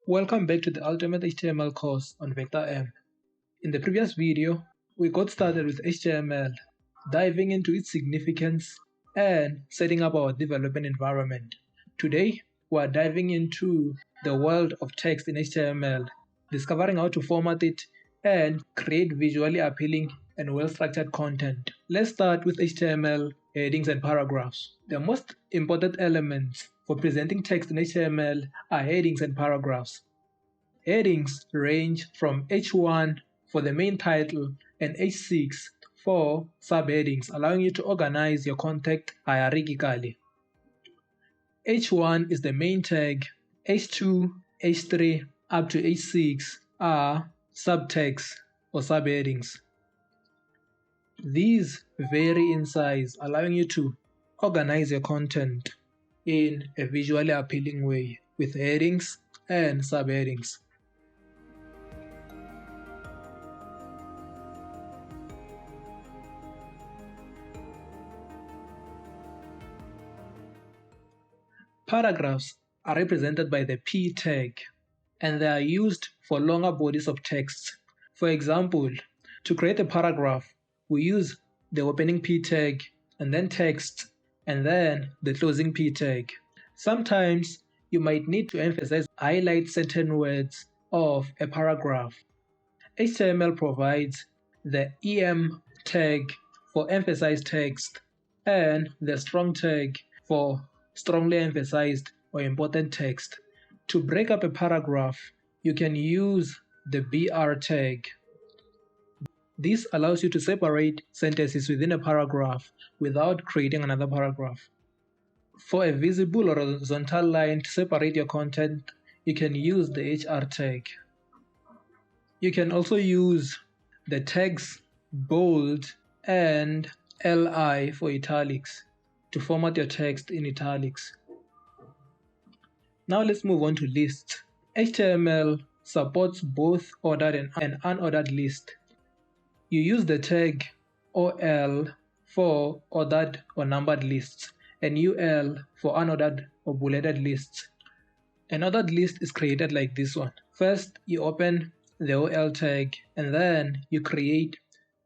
Welcome back to the Ultimate HTML course on VectorM. In the previous video, we got started with HTML, diving into its significance and setting up our development environment. Today, we are diving into the world of text in HTML, discovering how to format it and create visually appealing and well-structured content. Let's start with HTML headings and paragraphs. The most important elements for presenting text in HTML are headings and paragraphs. Headings range from H1 for the main title and H6 for subheadings, allowing you to organize your content hierarchically. H1 is the main tag, H2, H3 up to H6 are subtext or subheadings. These vary in size, allowing you to organize your content in a visually appealing way with headings and subheadings. Paragraphs are represented by the P tag, and they are used for longer bodies of text. For example, to create a paragraph, we use the opening P tag and then text and then the closing P tag. Sometimes you might need to emphasize, highlight certain words of a paragraph. HTML provides the EM tag for emphasized text and the strong tag for strongly emphasized or important text. To break up a paragraph, you can use the BR tag. This allows you to separate sentences within a paragraph without creating another paragraph. For a visible or horizontal line to separate your content, you can use the HR tag. You can also use the tags bold and LI for italics to format your text in italics. Now let's move on to lists. HTML supports both ordered and unordered lists. You use the tag OL for ordered or numbered lists and UL for unordered or bulleted lists. An ordered list is created like this one. First, you open the OL tag and then you create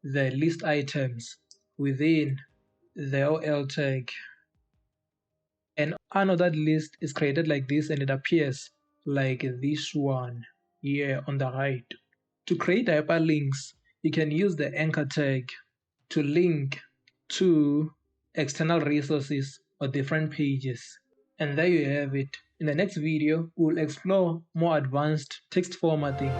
the list items within the OL tag. An unordered list is created like this and it appears like this one here on the right. To create hyperlinks, you can use the anchor tag to link to external resources or different pages. And there you have it. In the next video, we'll explore more advanced text formatting.